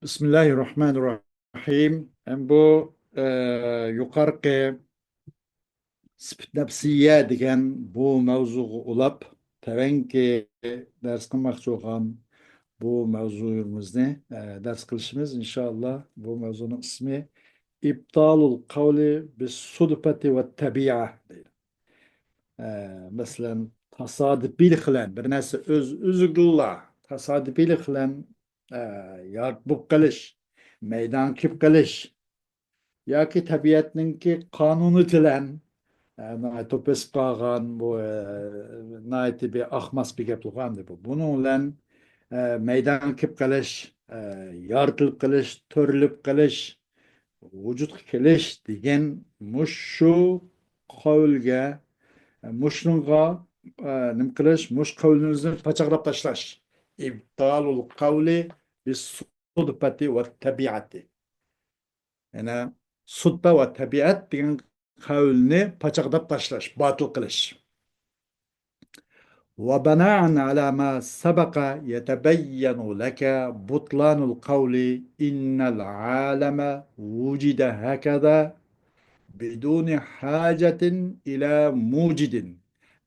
Bismillahirrahmanirrahim. Bu yukarıki sifat nefsiye degan bu mavzuga ulab tevenki ders qilmoqchi bo'lgan bu mavzuyimizni ders qilishimiz inshaalloh. Bu mavzuning ismi İbtalul kavli bis sudfati ve tabi'a deydi. Mesela tasadifilik bilan bir narsa o'zigilla tasodifilik bilan yod bo'lib qilish, maydon kelib qilish yoki tabiatninki qonuni bilan to'pis qolgan bu bir ahmas bir gap bo'lgandi bu. Buning bilan maydon kelib qilish, yoritilib qilish, to'rilib qilish, vujudga kelish degan mushu qavlga Mushrunga nim qilish, mush qavlimizni pachaqlab tashlash. İbtalul qavli bis sudbati ve tabiati. Yani sudba ve tabiat degan qavlni pachaqlab tashlash, batıl qilish. وبناء على ما سبق يتبين لك بطلان القول إن العالم وجد هكذا بدون حاجة إلى موجد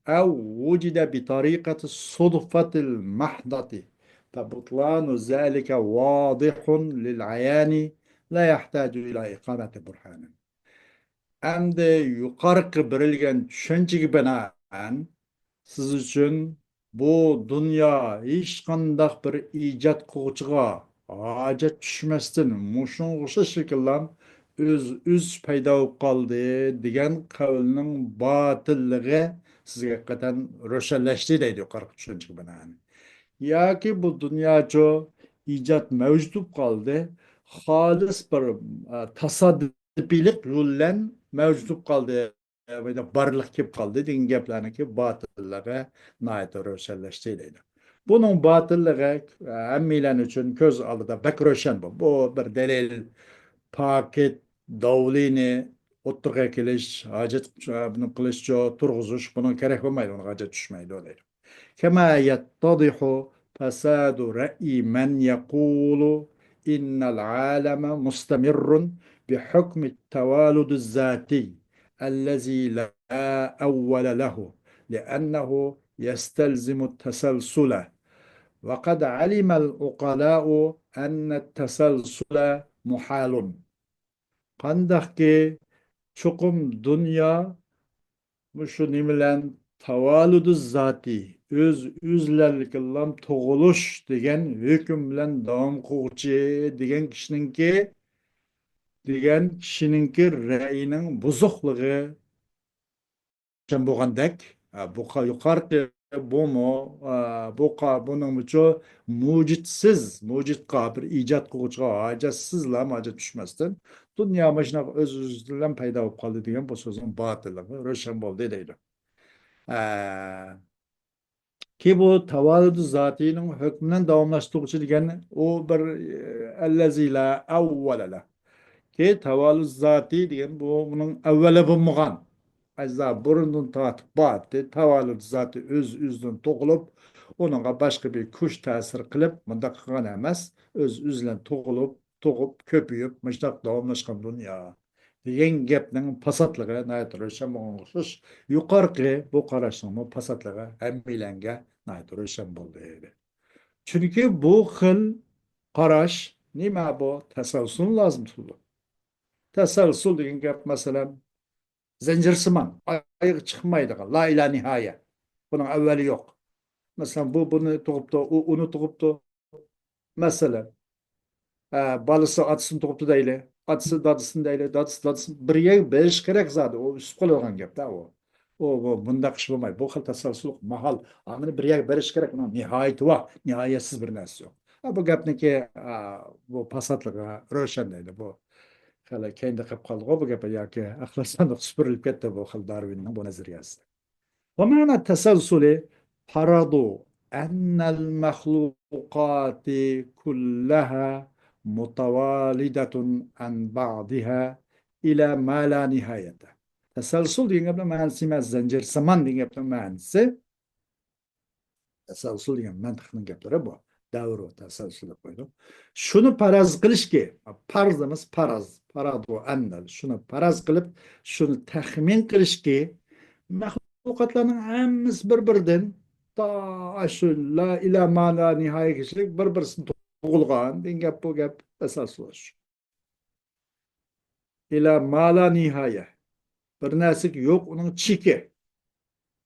أو وجد بطريقة الصدفة المحضة فبطلان ذلك واضح للعيان لا يحتاج إلى إقامة برهان. Endi yuqorqi berilgan tushunchaga binoan siz uchun bu dunyo hech qanday bir ijod qiluvchiga hojat tushmasdan mushunga o'xshash shakllan o'z paydo bo'lib qoldi degan qavlning botilligi sizga haqiqatan ro'shanlashdi deydi yuqorqi tushunchaga binoan. Yoki bu dunyocha ijod mavjud bo'lib qoldi, xolis bir tasodifiylik yo'llan mavjud bo'lib qoldi, barliq kelib qoldi degan gaplarniki botilligi nihoyatda ro'shanlashdi deydi. Buning botilligi hammanglar uchun ko'z oldida bak ro'shan bu. Bu bir dalil paket davlini o'ttirga kelish, hojat buni qilish, turg'izish buning kerak bo'lmaydi, uni hojat tushmaydi deydi. كما يتضح فساد رأي من يقول إن العالم مستمر بحكم التوالد الذاتي الذي لا أول له لأنه يستلزم التسلسل وقد علم العقلاء أن التسلسل محال. قندق çukum dünya şu nimeler tavaludu zati özlerlikillam toğuluş degen hüküm bilen devam kılgıcı degen kişininki rəyinin buzuqlığı için boğandek bu yukarıda bu mu bunun için mucitsiz bir icat kılgıcıga hacatsızla hacet düşmezden dünya başına özüzden payda olup kaldı degen bu sözün batılığı roşan boldu deydi. Ki bu tavaludu zatinin hükmünden davamlaştırıcı degen o bir ellezîlâ evvelele. Ki tavalud zati degen bunun evveli bulmagan. Azza burundan tatıp battı. Tavalud zati özden toğulup onunla başka bir kuş tesir kılıp bunda kıgan emas. Özlen toğup köpüyüp mıcdak davamlaşkan dünya. Degan gapning pasatlığı nayet roşan bo'lgan yuqorqi bu qarashning pasatlığı hammanglarga nayet roşan bo'ldi. Chunki bu xil qarash nima bu tasalsul lozim tutadi. Tasalsul degan gap masalan zincirsimon oyog'i chiqmaydigan la ila nihoya. Buning avvali yo'q. Masalan buni tug'ibdi, u uni tug'ibdi. Masalan balası atsın toptu deyli. Atsı dadısın deyli. Dadısın. Bir yer beş kerek zadı. O üst kol olan gap da o. O bunda kış bulmayı. Bu xil tasalsuluk mahal. Amını bir yer beriş kerek. Nihayeti var. Nihayetsiz bir narsa yok. Bu gapniki bu pasatlığa roşan deydi. Bu xile kendi qip kaldı. Bu gap yoki axlaslandık süpürülüp ketdi bu xil Darwin'nin bu nazariyasi. ومعنى التسلسل فرض أن المخلوقات كلها متوالدة عن بعضها إلى ما لا نهاية. Teselsul diye ma'nisi emas, zincirsimon degan ma'nisi. Teselsul degan mantiqning gaplari bu. davru tasalsul koydu. Şunu paraz kılış ki, parzımız paraz, paradu annal. Şunu paraz kılıp, şunu tahmin kılış ki, mahlukatların hemmisi bir-birinden ta şu la ila mana nihayet kişilik bir-birisini toğulgan, den gap bu gap tasalsul. İla mala nihaye. Bir nesik yok, onun çiki.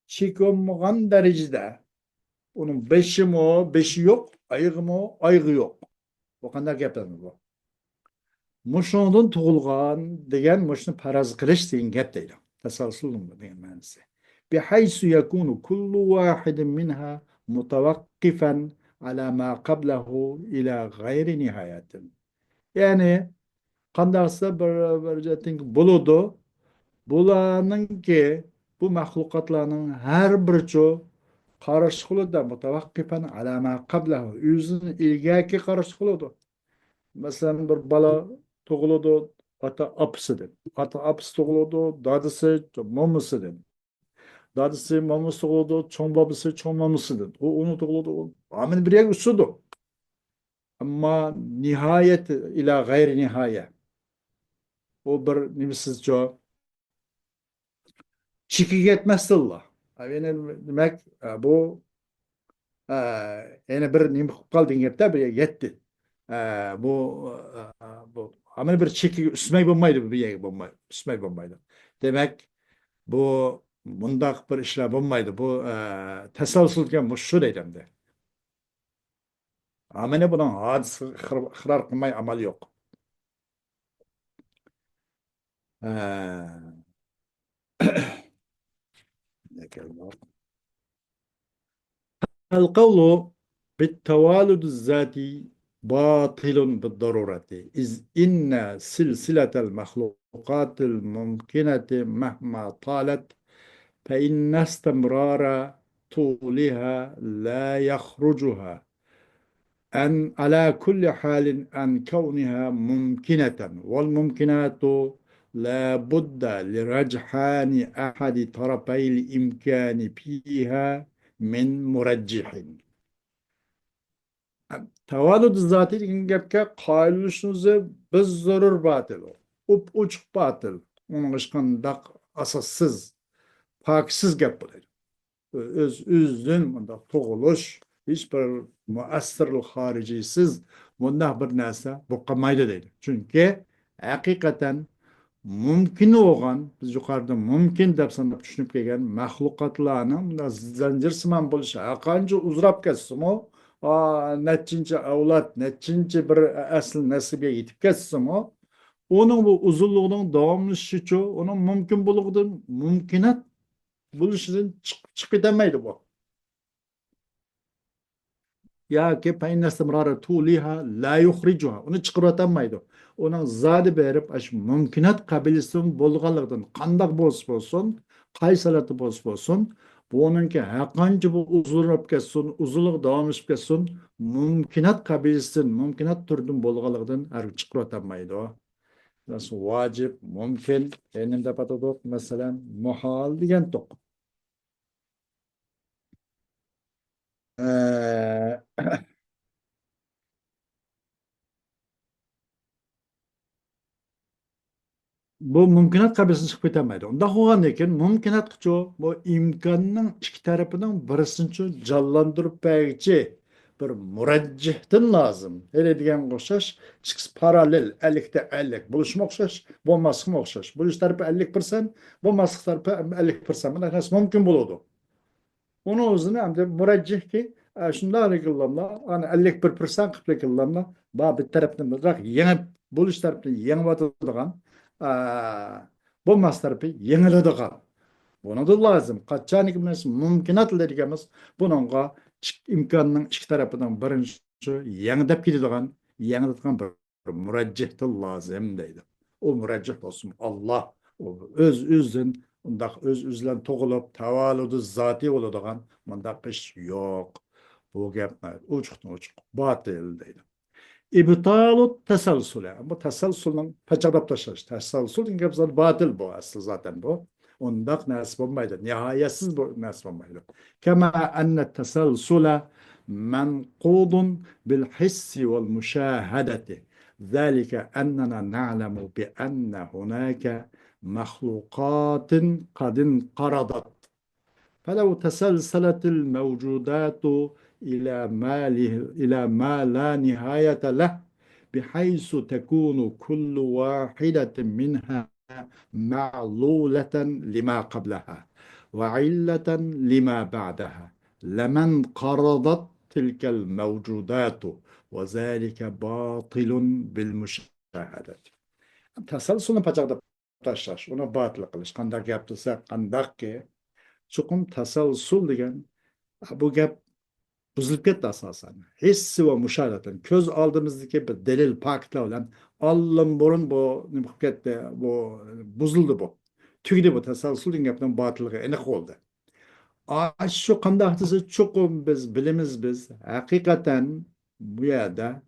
Çiki olmayan derecede. Onun beşi mi o, beşi yok. Ayığı mı o, ayığı yok. O kadar gaplarımız bu. Muşundan tuğulgan degen muşunu paraz kılış deyin gap deydi. Tesalsulun bu deyin manisi. Bihaysu yakunu kullu vahidin minha mutavakkifen ala ma qablahu ila gayri nihayetin. Yani kandaksa bir jetin buludu. Bularning ki bu mahlukatlarning her birçoğu karışıklığı da mutavakkifan ala ma qablahu. Yüzünün ilgaki karışıklığı. Mesela bir bala doğuladı ata apsıdır. Ata aps doğuladı dadısı mamasıdır. Dadısı maması doğuladı çoğun babası çoğun mamasıdır. O onu doğuladı. Amin bir yer usudu. Ama nihayet ila gayri nihaye. O bir nimsizce çiki yetmez Allah. Yani demek bu yani bir nim kaldın gepte bir yetti. Bu bu ama bir çiki üsmey bulmaydı bir yer bulmaydı. Üsmey bulmaydı. Demek bu bundak bir işler bulmaydı. Bu tesalsulken bu şu dedim de. Ama ne bunun hadis hırar kılmay amal yok. Ne kelime? القول بالتوالد الذاتي باطل بالضرورة إذ إن سلسلة المخلوقات الممكنة مهما طالت فإن استمرار طولها لا يخرجها أن على كل حال عن كونها ممكنة والممكنات لا بد لرجحان أحد طرفي الإمكان فيها من مرجح. Tavallud zatı gapga qayılışınızı biz zarur batıl. Up uçuk batıl. Onun ışkandaq asassız, paksız gap bulaydı. Öz üzdün bunda toğuluş, hiçbir muassirlik haricisiz bunda bir narsa boqamaydı deydi. Çünkü hakikaten mümkün olan, biz yukarıda mümkün dep sanıp düşünüp kelgen mahlukatlarning zanjirsimon bo'lishi qancha uzrab ketsin o nechinchi avlod nechinchi bir asl nasibga yetib ketsin o onun bu uzunluğunun davomlashishi uchun uning mumkin bo'lug'idan mumkinat bo'lishidan chiqib ketolmaydi bu. Yoki istimrori tuliha la yukhrijuha uni chiqarib o'tolmaydi. Uning zodi berib shu mumkinat qabilisin bo'lganligidan qandoq bo'lsa bo'lsin, qaysi holatda bo'lsa bo'lsin, buningki haqancha bu uzunlab ketsin, uzunlik davom etib ketsin, mumkinat qabilisin, mumkinat turdan bo'lganligidan chiqarib o'tolmaydi. Nasıl vacib, mumkin, elimde patatok, mesela muhal degan to'q. Bu mümkünat kabilesinden çıkıp ketemeýdi. Onda hoğan eken mümkünat kıço bu imkanның iki tarafının birisini canlandırıp bägiçi bir murajjihtin lazım. Hele digen okşaş, ikisi paralel, 50'te 50 buluşma okşaş, bolmasıma okşaş. Buluş tarafı 50%, bolmasık tarafı 50%. Buna nasıl mümkün buludu. Onu özüne hem de murajjih ki şundan kıllamla, hani 51% kıplı kıllamla, bir tarafını bırak, yeni buluş tarafını yeni batıdığan, bo'lmas tarafı yengiladigan. Buna da lazım. Kaçani kimles mümkünat dedigemiz bununla imkanның iki tarafından birinci yengidep gidadigan, yengiladigan bir murajjih lazım deydi. O murajjih olsun Allah. O özün undaq özlen toğulup tavaludu zati oladigan mundaq iş yok. Bu gap uçukdan uçuk batıl deydi. İbtalu tesalsule. Bu tesalsulun paçadap taşır. Tesalsul çünkü batıl bu aslı zaten bu. Ondak nasip olmaydı. Nihayetsiz bu nasip olmaydı. Kema enne tesalsule منقوض بالحس والمشاهدة، ذلك أننا نعلم بأن هناك مخلوقات قد انقرضت، فلو تسلسلت الموجودات إلى ما لا نهاية له، بحيث تكون كل واحدة منها معلولة لما قبلها وعلة لما بعدها، لما انقرضت تلك الموجودات، وذلك باطل بالمشاهدة. تسلسل بacakda taşlaş, ona batıl kılış. Kandak yaptıysa kandak ki, çukum tasalsul degan bu gap buzilib ketdi asosan. Hissi va mushohadadan ko'z oldimizdagi bir dalil faktlar bilan allamburun bu nima qilib ketdi, bu buzildi bu. Tugdi bu tasalsul degan gapning botiligi aniq bo'ldi. Shu qanday desa chuqur biz bilimiz biz haqiqatan bu yerda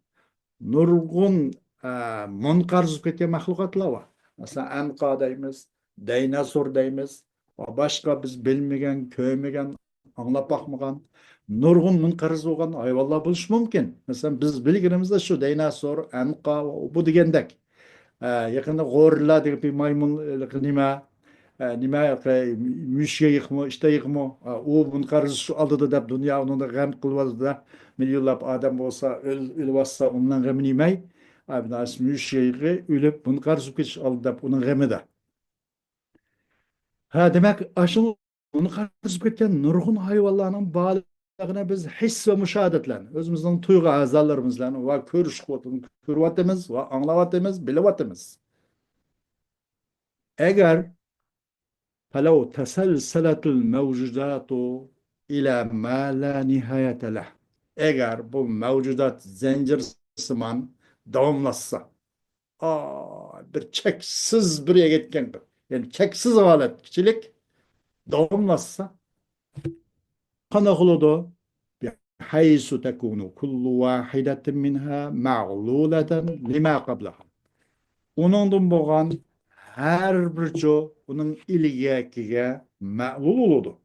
nurg'un munqarzib ketgan maxluqotlar bor. Masalan, anqo deymiz, daynosor deymiz va boshqa biz bilmagan, ko'rmagan, anglab boqmagan nurg'un munqarz bo'lgan hayvonlar bo'lishi mumkin. Masalan, biz bilganimizda shu daynosor, anqo bu degandek. Yaqinda g'orilla deb bir maymun nima mushga yiqmi, ishda yiqmi, u munqarz shu oldida deb dunyo uni g'am qilyapti. Milyonlab odam bo'lsa, o'lyapsa, undan g'amini yemay, mushga o'lib munqarz bo'lib ketish oldida deb uning g'amida. Demek aşının bunu karşılayıp ketken nurgun hayvanlarının bağlılığına biz his ve müşahadetlen, özümüzün tuygu azalarımızla ve görüş kuvvetini görüvatımız ve anlavatımız, bilivatımız. Eğer فلو تسلسلت الموجودات إلى ما لا نهاية له. Eğer bu mevcudat zincir sıman davamlaşsa, bir çeksiz bir yere gitken, yani çeksiz haletçilik davamlaşsa, قنغلط بحيث تكون كل واحدة منها معلولة لما قبلها. Onundan boğan her bir çoğu onun ilgiye ma'lul oldu.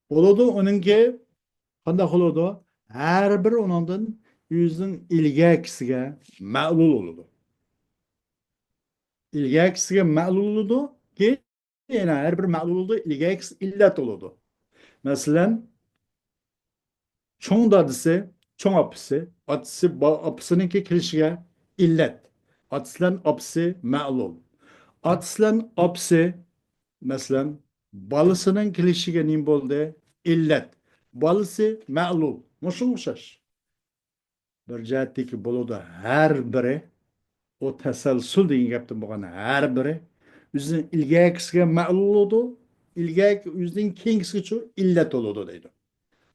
Oldu onunki qanday oldu? Her bir onundan yüzün ilgisiga ma'lul oldu. İlgisiga ma'lul oldu ki yana her bir ma'lul oldu ilgisi illet oldu. Mesela çoğun dadısı, çoğun apısı, apısınınki kilişige illet. Atsılan apısı ma'lul. Atsılan apısı mesela balısının kilişige nim boldu illet. Balısı ma'lul. Muşun şaş. Bir cihetteki buluda her biri o teselsul deyin yaptım bana her biri yüzün ilgeye kısıga ma'lul oldu. İlgeye yüzün kengisi şu illet oldu deydi.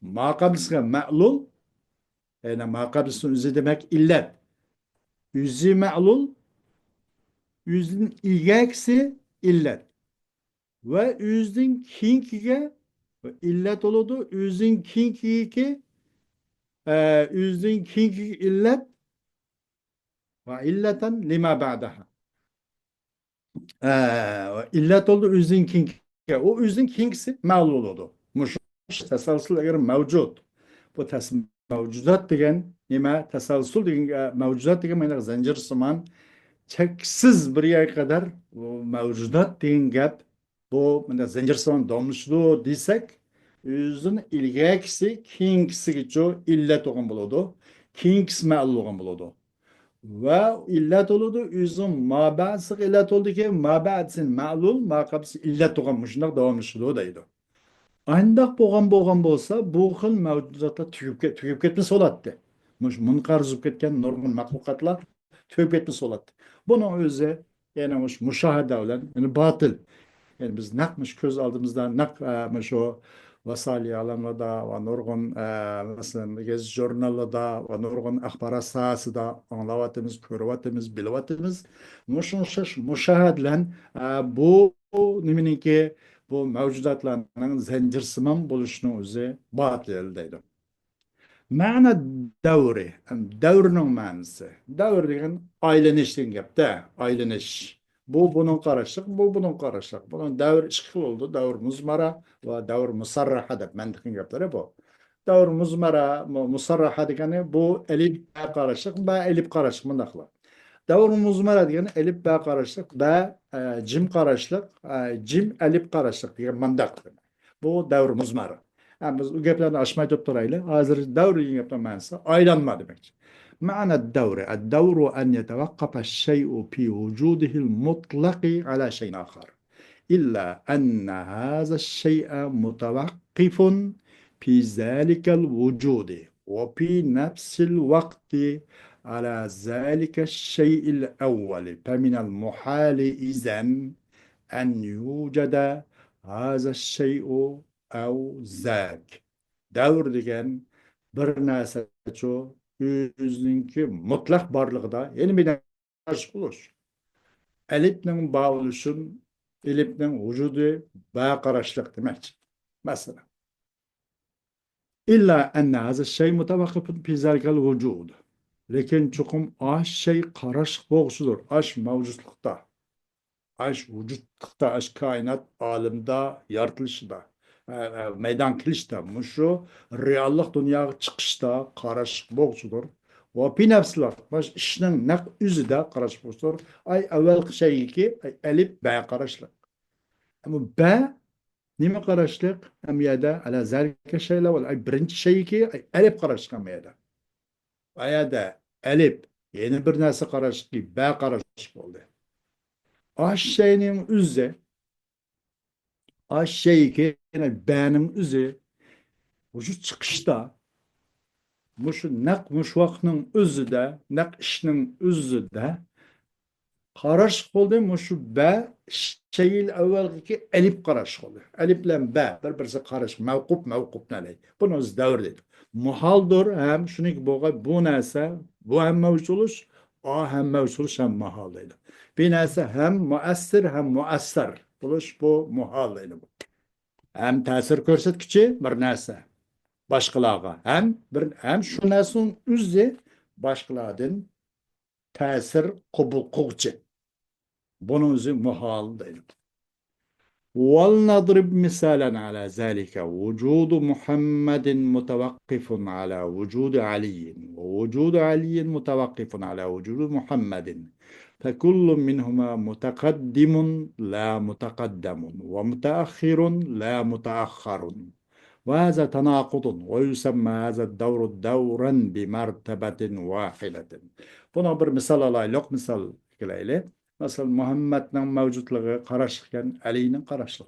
Maqablisiga ma'lul, yani maqablisini o'zi demek illet. Yüzü ma'lul, yüzün ilgakisi illet. Ve yüzün kinkiga illet oldu. Yüzün kinkiki yüzün kinki illet ve illeten lima ba'daha. İllet oldu yüzün kinki. O yüzün kinkisi ma'lul oldu. Muş tesalsul eğer mevcut. Bu mevcudat degan nima tasalsul degan mevcudat degan mana zanjir simon cheksiz bir yerga qadar bu mevcudat degan gap bu mana zanjir simon domishlu desak o'zini ilgakisi keyingisigacha illat bo'lgan bo'ladi, keyingisi ma'lum bo'lgan bo'ladi va illat bo'ladi o'zi mabasi illat bo'ldiki mabasi ma'lum maqabsi illat bo'lgan shundoq davomlashadi deydi. Andaq bo'lgan bo'lsa, bu xil mavjudotlar tugib ketmasa bo'lardi. Munqarzib ketgan nurg'un maxluqotlar tugib ketmasa bo'lardi. Buni o'zi yana mushohada bilan, yani botil. Yani biz naqmish ko'z oldimizdan naq shu vasaliy alamlarda va nurg'un masalan jurnallarda va nurg'un axborot sohasida anglayapmiz, ko'ryapmiz, bilyapmiz. Mushohada bilan bu nimaniki bu mevcudatlarning zincirsimon bo'lishini o'zi botil deydi. Ma'na davri, davrning ma'nosi. Davr degan aylanish degan gapda, aylanish. Bu bunun karışık, bu bunun karışık. Bunun davr iki oldu. Davr muzmara ve davr musarraha deb mantıkın gapları bu. Davr muzmara, musarraha degani bu elif ba karışık, ba elif karışık mındakla. Davr muzmara degani elif ba karışık, ba cim karışık, cim elif karışık degan mandak. Bu davr muzmara. Yani biz bu gaplarni aşmay turayli. Hazır davr degan gapning ma'nosi aylanma demek. معنى الدور أن يتوقف الشيء في وجوده المطلق على شيء آخر إلا أن هذا الشيء متوقف في ذلك الوجود وفي نفس الوقت على ذلك الشيء الأول فمن المحال إذن أن يوجد هذا الشيء أو ذاك دور degan bir narsa o'zininki mutlaq borlig'ida yana bir narsa bo'lish elifning bo'lishin elifning vujudi baqarashliq demakchi masalan illa anna hadha shay mutawaqqifun fi zalikal vujud lekin chuqum ash shay qarash bo'g'sidir ash mavjudlikda aş vücutта, aş kainat alemda, yaratılışda, meydan kilişte, muşu reallık dünyaya çıkışta karışık boğusudur. Ve bir nefsler, baş işinin nek yüzü de karışık boğusudur. Ay evvel şey ki, elip be karışık. Ama be, nime karışık? Hem yada, ala zerke şeyle, ve ay birinci şey ki, ay elip karışık hem yada. Ay da elip, yeni bir nesi karışık ki, be karışık oldu. Aşağının üzeri, aşağı ki yani benim üzü vücut çıkışta muşu nek muşvakның üzü de nek işinin üzü de karışık oldu muşu be şeyil evvelki elip karışık oldu. Eliple be birbirisi karışık mevkup neley. Bunu öz devir dedi. Muhaldır hem şunu ki bu neyse bu hem mevcut oluş o hem mevcut oluş hem muhal dedi. Bir neyse hem müessir hem müesser oluş bu muhal dedi. Hem ta'sir ko'rsatkichi bir narsa boshqalarga ham shu narsaning o'zi boshqalardan ta'sir qabul qiluvchi buni o'zi muhol deydi ولنضرب مثالا على ذلك وجود محمد متوقف على وجود علي ووجود علي متوقف على وجود محمد فكل منهما متقدم لا متقدم ومتأخر لا متأخر وهذا تناقض ويسمى هذا الدور دورا بمرتبة واحدة. Buna bir misal alaylık, misal kilayli. Mesela Muhammed'nin mevcutluğu karışırken Ali'nin karışlığı.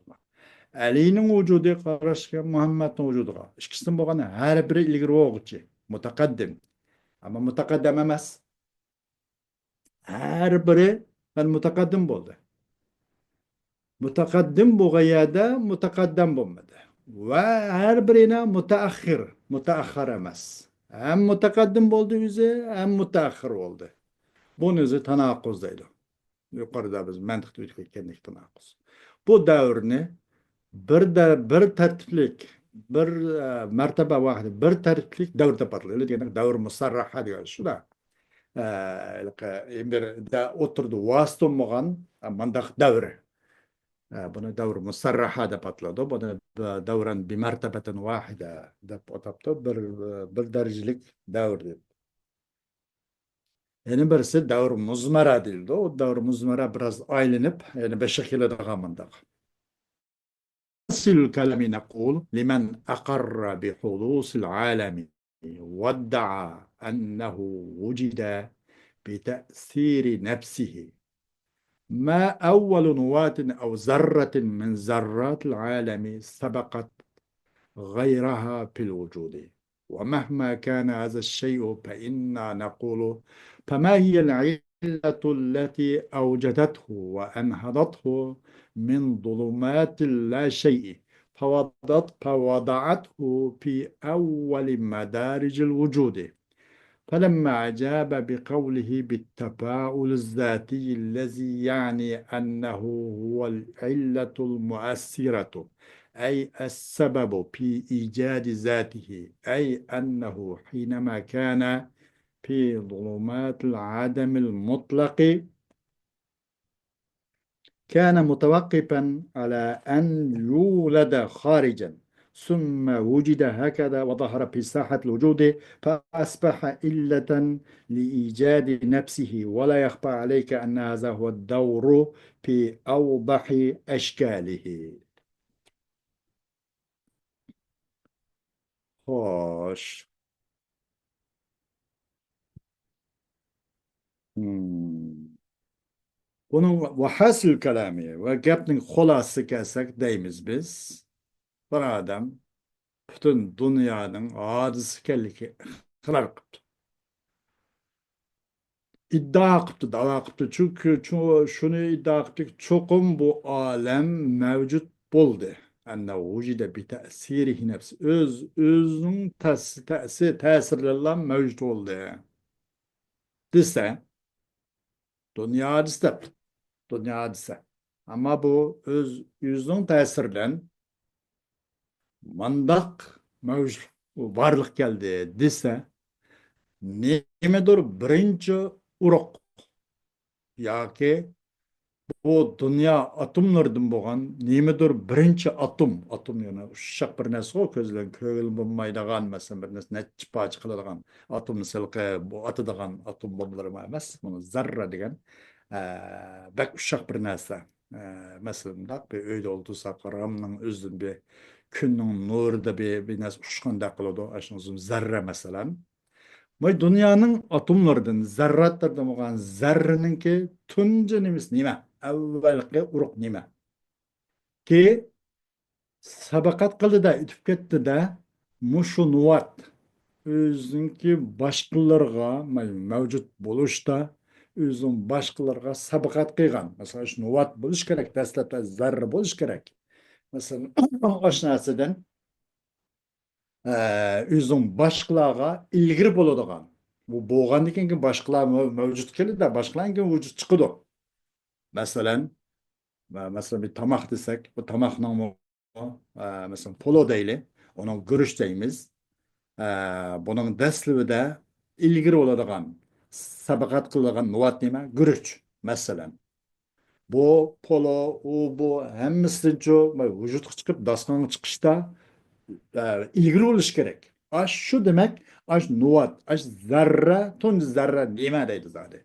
Ali'nin vücudu karışırken Muhammed'nin vücudu. İkisinden bu her biri ilgili oğucu. Mutakaddim. Ama mutakaddim emez. Her biri ben mutakaddim oldu. Mutakaddim bu gayada mutakaddim bulmadı. Ve her birine mutaakhir emez. Hem mutakaddim oldu yüzü hem mutaakhir oldu. Bunun yüzü tanakkuzdaydı. Yukarıda biz mantıklı ütkendik tanakuz. Bu devrni bir tertiplik, bir mertebe vahdi, bir tertiplik devr tepatlı. Öyle diyelim devr musarraha diyor. Şu da bir de oturdu vasıta olmayan mandak devri. Bunu devr musarraha da patladı. Bunu devran bir mertebeten vahide da patladı. Bir derecelik devr. Yani birisi devr muzmara değildi. O devr muzmara biraz aylanıp yani 5 şekilde daha mandak. نفس الكلام نقول لمن أقر بحدوث العالم وادعى أنه وجد بتأثير نفسه ما أول نواة أو ذرة من ذرات العالم سبقت غيرها في الوجود ومهما كان هذا الشيء فإنا نقول فما هي العلة التي أوجدته وأنهضته من ظلمات لا شيء فوضعته في أول مدارج الوجود فلما أجاب بقوله بالتفاعل الذاتي الذي يعني أنه هو العلة المؤثرة أي السبب في إيجاد ذاته أي أنه حينما كان في ظلمات العدم المطلق كان متوقفا على أن يولد خارجا ثم وجد هكذا وظهر في ساحة الوجود فأصبح علة لإيجاد نفسه ولا يخفى عليك أن هذا هو الدور في أوضح أشكاله. خوش. Hmm. Bunun vahasıl kelamı ve gapning hulası kelsek deyimiz biz. Bir adam bütün dünyanın adısı kelli kılar kıptı. İddia kıptı, dava kıptı. Çünkü şunu iddia kıptı ki çokum bu alem mevcut buldu. Enne vücide bir tesiri nefsi. Özünün tesirlerle mevcut oldu. Dese, dünya hadise, dünya hadise. Ama bu özünün tesirlen mandak mevcut varlık geldi dese, nemedir birinci uruk yoki bu dünya atomlardan bo'lgan nemedir birinchi atom yana ushshaq bir narsa ko'zdan ko'rib bo'lmaydigan masalan bir narsa nechi parcha qiladigan atom silqi bu atadigan atom bombalari emas buni zarra degan bak ushshaq bir narsa masalan bundaq bir uyda o'ltirsa qaramning o'zidan bir kunning nurida bir narsa ushqandek qiladi shuni zarra masalan. Bu dünyanın atomlardan, zarratlardan olan zarrınınki tunca nimesi nime? Evvelki uruk nime? Ki sabakat kıldı da, ütüp ketdi da, muşu nuvat, özünki başkalarga, mevcut buluşta, özün başkalarga sabakat kıygan. Mesela şu nuvat buluş gerek, dastlabda zarra buluş gerek. Mesela aşinasıdan, özün başkalarga ilgiri boladigan. Bu boğandan keyin başkalar mevcut keldi de başkalardan keyin vücut çıkıdı. Mesela mesela bir tamak desek bu tamakның mesela polo deyli onun görüş deymiz. Bunun dəslibide ilgiri oladigan sabakat kıladigan nuvat nima? Görüş mesela. Bu polo bu hemmisi vücut çıkıp dastan çıkışta ilgili oluş gerek. Aş şu demek, aş nuvat, aş zarra, tun zarra nima deydi zaten.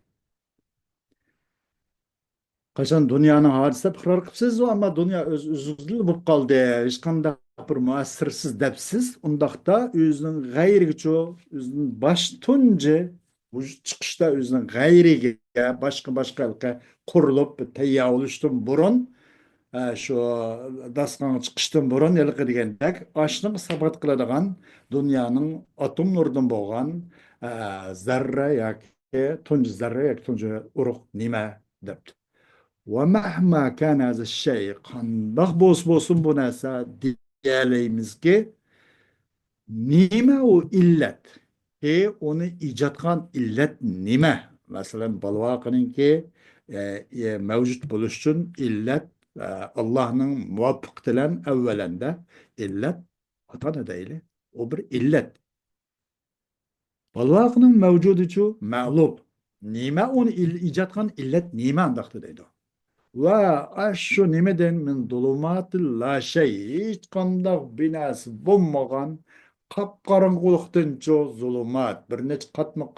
Kaçan dünyanın hadise pırar kıpsız o ama dünya özgürlüğü bu kaldı. Hiç kanda bir muassirsiz depsiz. Ondakta özünün gayri çoğu, özünün baş tunca, bu çıkışta özünün gayri başka ülke kurulup teyya oluştum burun. Şu daskan çıkıştın burun elik degендek aşның sabat kıladigan dünyanın atomlardan bolgan zarra yoki tunç zarra yoki tunç urug' nima debdi. ومهما كان هذا الشيء qandoq bo'lsin bu narsa deyalymizki nima u illat onu ijod qilgan illat nima masalan balvoqininki mavjud bo'lish uchun illat Allohning muvaffaq bilan avvalanda illat ota ona deyli o bir illat balvoqining mavjudi uchun ma'lum nima uni ijod qilgan illat nima andoqda deydi. Ve aşşu nimeden min dulumatı la şey hiç kandak binası bulmagan kapkaranlıktan ço zulumat bir neç katmı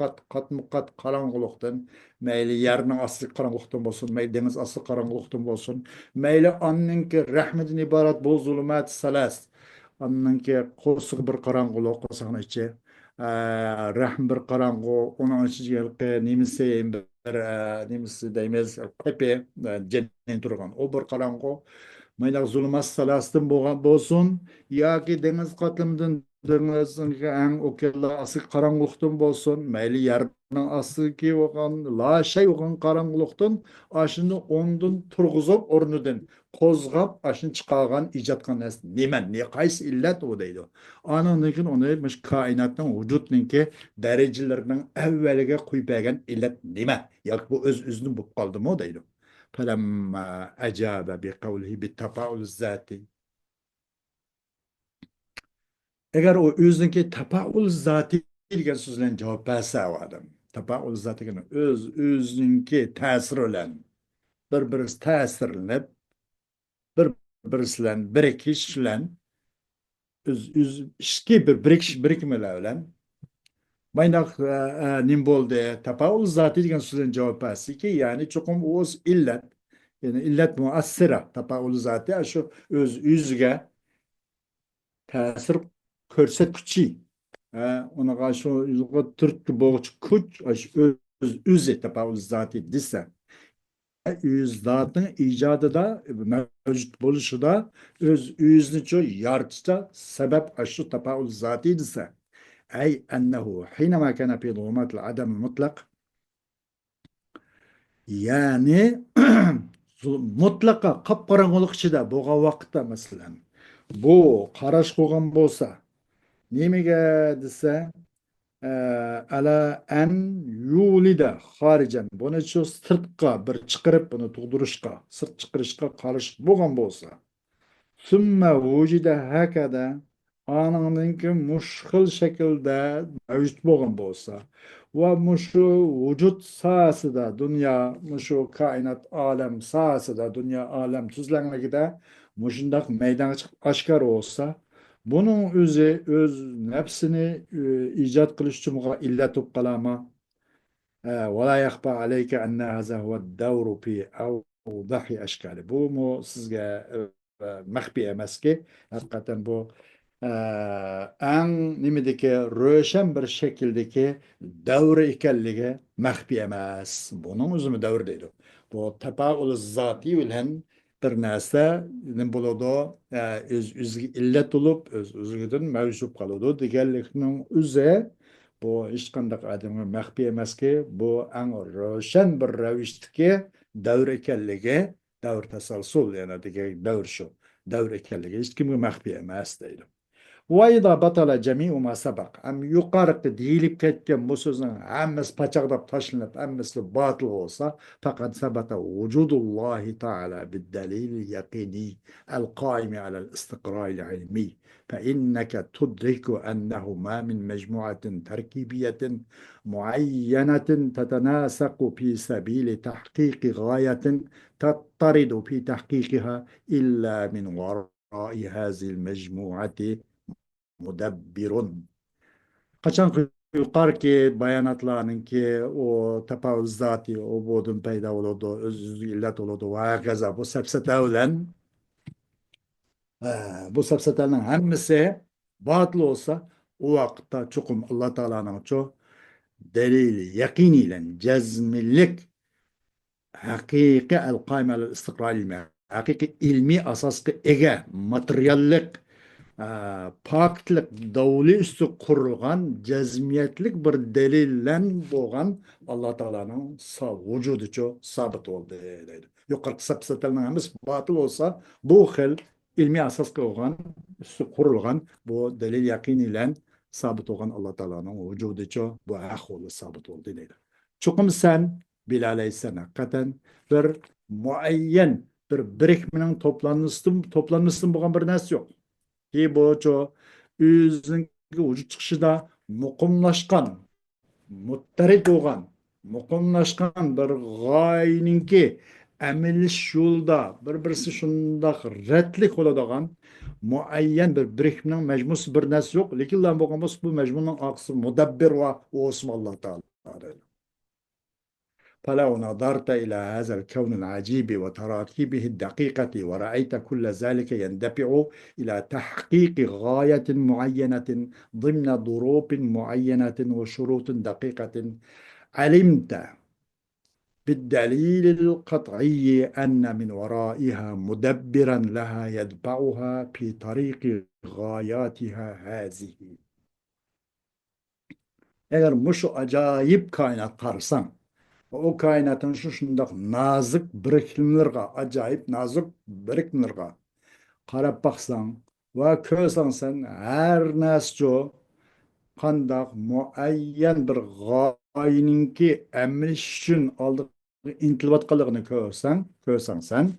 kat karanlıktan meyli yerinin aslı karanlıktan olsun meyli deniz aslı karanlıktan olsun meyli annenki rahmetin ibaret bu zulumat salas annenki kosuq bir karanlık kosağın içi rahm bir karanlık onun içi nimisi немisi deymiz tepe cennet turgan o bir qarаңғы maynak zulmat salasdan bolgan bolsun yoki dengiz qatlamdan dengizning ang okeanlar asıl qarаңғылықтан bolsun mayli yerning asılki bolgan la şey bolgan qarаңғылықтан aşını ondan turg'izib o'rnidan qo'zg'ab aşını chiqargan ijod qilgan narsa nima ne qaysi illat u deydi anandan keyin uni koinotning vujudninki darajalarining avvaliga qo'yib bergan illat nima yoki bu o'z-o'zini bo'lib qoldimi deydi فلما أجاب بقوله بالتفاعل الذاتي eğer o özünki tapaul zati degan so'z bilan javob bersa u odam tapaul zati öz özünki ta'sir bilan bir-birisi täsirlenip, bir-birisi bilen birikiş bilen, işki bir birikmeler bilen Maynak nim boldu. Tapavul zati degan so'zdan javob bersinki, ya'ni cho'qim o'z illat, ya'ni illat muassira tapavul zati shu o'z o'ziga ta'sir ko'rsatkuchi. Unaqa shu turtki bo'g'chi kuch shu o'z o'zi tapavul zati desa, o'z zatning ijodida mavjud bo'lishida o'z o'zini yaratishda sabab shu tapavul zati desa. أي أنه حينما كان في ظلمات العدم المطلق يعني mutlaka qapqarаңғылық ішінде болған уақытта мәселен бұл қараш қылған болса немеге десе әла ән юлида харижан бұны сыртқа бір чықырып бұны тудырышқа сырт чықырышқа қарыш болған болса Sümme vücude hakada anındaki muşkil şekilde mevcut bolgan bolsa ve muşu vücut sahasida dünya muşu kainat alem sahasida dünya alem tuzlanligida muşundak meydana çıkıp aşkar olsa bunun özü öz nefsini icat kılış için illet kalama ولا يخفى عليك أن هذا هو الدور في أوضح أشكاله bu mu sizge maxfiy emaski haqiqatan bu eng nimedeki ro'shan bir shakldagi davr ekanligi maxfiy emas. Buning o'zimi davr deydi. Bu tapaul zoti bilan bir narsa nim bo'ladi, o'ziga illat bo'lib, o'zidan mavjud qoladi deganlikning o'zi bu hech qanday odamga maxfiy emaski. Bu eng ro'shan bir ravishdagi davr ekanligi davr tasalsul yani degan davr shu. Davr ekanligi hech kimga maxfiy emas deydi. وإذا بطل جميع ما سبق أم يقارق ديلip ketken bu sözün hammasi paçaqdap taşlanıp hammasi batıl olsa fakat sabata vucudullahi Teala بالدليل اليقيني القائم على الاستقرار العلمي فإنك تدرك أنه ما من مجموعة تركيبية معينة تتناسق في سبيل تحقيق غاية تضطرد في تحقيقها إلا من وراء هذه المجموعة mudabbirun. Qachon yuqoriki bayonotlarninki o tafavvuz zoti o bodun paydo bo'ladi, o'z-o'ziga illat bo'ladi va hokazo bu safsata bilan bu safsatalarning hammasi botil bo'lsa, u vaqtda chuqum Alloh taolaning dalil yaqiniy bilan jazmlik haqiqiy al-qoyim al-istiqror ilmi haqiqiy ilmiy asosga ega materiallik paktlik davli üstü kurulgan cezmiyetlik bir delillen boğan Allah Teala'nın vücudu çok sabit oldu deydi. Yukarı sapsatalının hemis batıl olsa bu xil ilmi asas koygan üstü kurulgan bu delil yakin ile sabit olan Allah Teala'nın vücudu çok bu aholu sabit oldu deydi. Çokum sen bilaleysen hakikaten bir muayyen bir birikmenin toplanmışsın boğan bir narsa yok. Ki bu özünün vücut çıkışıda mukumlaşkan, mutterit olgan, mukumlaşkan bir gayeninki emiliş yolda bir-birisi şundaq retlik oladigan muayyen bir birikmenin mecmusu bir narsa yok. Lekin lan bu mecmunun aksı mudabbir ve osm Allah Teala. فلو نظرت إلى هذا الكون العجيب وتراكيبه الدقيقة ورأيت كل ذلك يندفع إلى تحقيق غاية معينة ضمن ظروف معينة وشروط دقيقة علمت بالدليل القطعي أن من ورائها مدبرا لها يدفعها في طريق غاياتها هذه. Eğer şu acayip kainat karsan, o kainatın şundaq nazik birikimlerge, acayip nazik birikimlerge qarab baksan ve körsen sen her nesço qandaq muayyen bir gayeninki emriş üçün aldık intilvatqalıqını körsen sen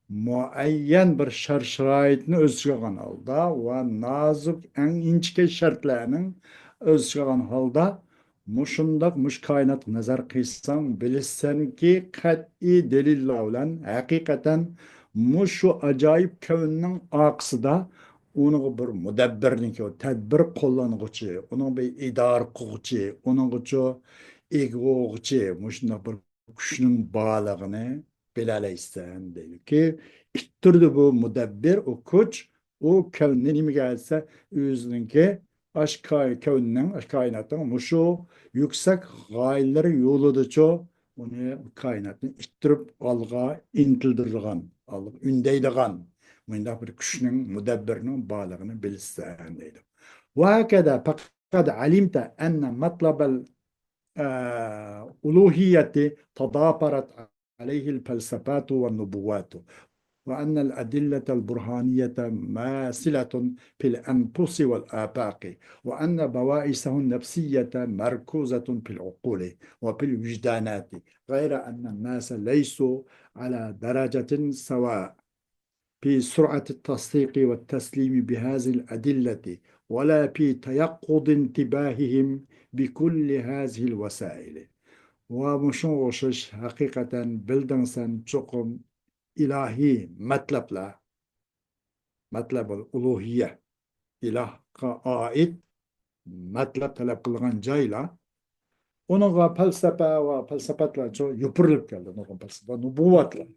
muayyen bir şartını özgüren halda ve nazik en inçke şartlarının özgüren halda Muşundaq muş kainat nazar kıysan bilirsen ki kat'i delilla bilen hakikaten muşu acayip kevninin aksıda onun bir mudabbirniki o tedbir kullanıcı, onun bir idar kılıcı, onun için egoğucu, muşunda bir küşünün bağlığını bilaleysen deyil ki ittirdi bu mudabbir o kuş o kevnin nime gelse özününki aşk kevninin aşk kainatın muşu yüksek gayeleri yoluducu onu kainatını ittirip alga intildirgan, ündeydigan mındak bir küşünün mudabbirinin bağlığını bilsen deydi. Ve hakeda fakat alimte enne matlabel uluhiyeti tadaparat عليه الفلسفات والنبوات وأن الأدلة البرهانية ماثلة في الأنفس والآفاق وأن بوائسه النفسية مركوزة في العقول وفي الوجدانات غير أن الناس ليسوا على درجة سواء في سرعة التصديق والتسليم بهذه الأدلة ولا في تيقظ انتباههم بكل هذه الوسائل ومشوشش حقيقة بلدنسن çokum ilahi metlepler, metlebul uluhiye, ilahka ait metlep talep kılgan cayla, onunla felsefe ve felsefetler çok yupurulup geldi. Onun felsefe, nubuvatla.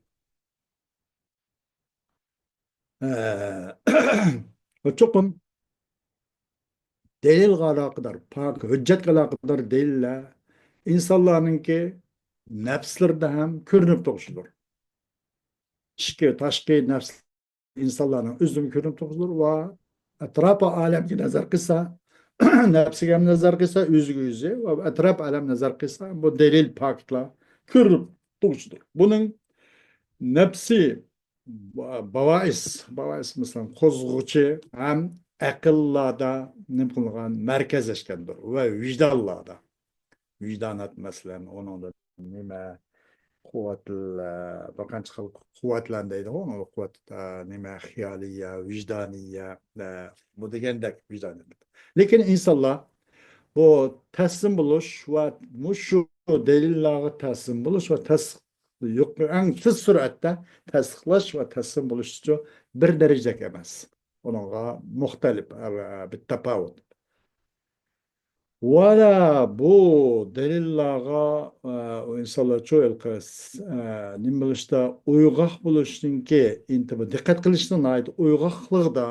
O çokum delil gala kadar, pak, hüccet gala kadar deliller, insanlarınki nefslerde hem körünüp doğuşulur. İşki, taşki nefs insanların üzüm körünüp doğuşulur ve etrafa alemki nazar kısa, nefsiga ham nazar qilsa o'ziga o'zi va atrof alam nazar qilsa bu delil pakla ko'rinib turishdir. Buning nafsiy bavais masalan qo'zg'uvchi ham aqllarda nima qilgan markazlashgandir va vijdonlarda vijdonat masalan uningda nima quvvat bir qancha xil quvvatlar deydi onu quvvat nima xiyoliya vijdoniya bu degandek vijdoniyat lekin insonlar bu taslim bo'lish va shu dalillarga taslim bo'lish va eng tez suratda tasdiqlash va taslim bo'lish uchun bir darajada emas. Uningga muxtalif bitafovut. Valla bu delillarga insanlar çoğu nima bilishda uyg'oq bo'lishningki intiba diqqat qilishning uyg'oqligida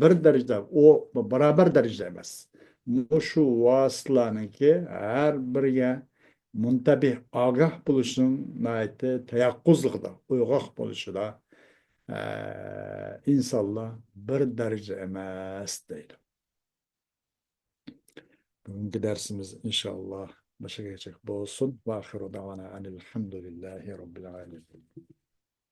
bir darajada o barobar darajada emas. Shu vositalarniki har biriga muntabih ogoh bo'lishning tayaqquzligida uyg'oq bo'lishida insonlar bir daraja emas deydi. Bugünkü dersimiz inşallah başa geçecek bu olsun. Ve ahiru davana anilhamdülillahi rabbil alemin.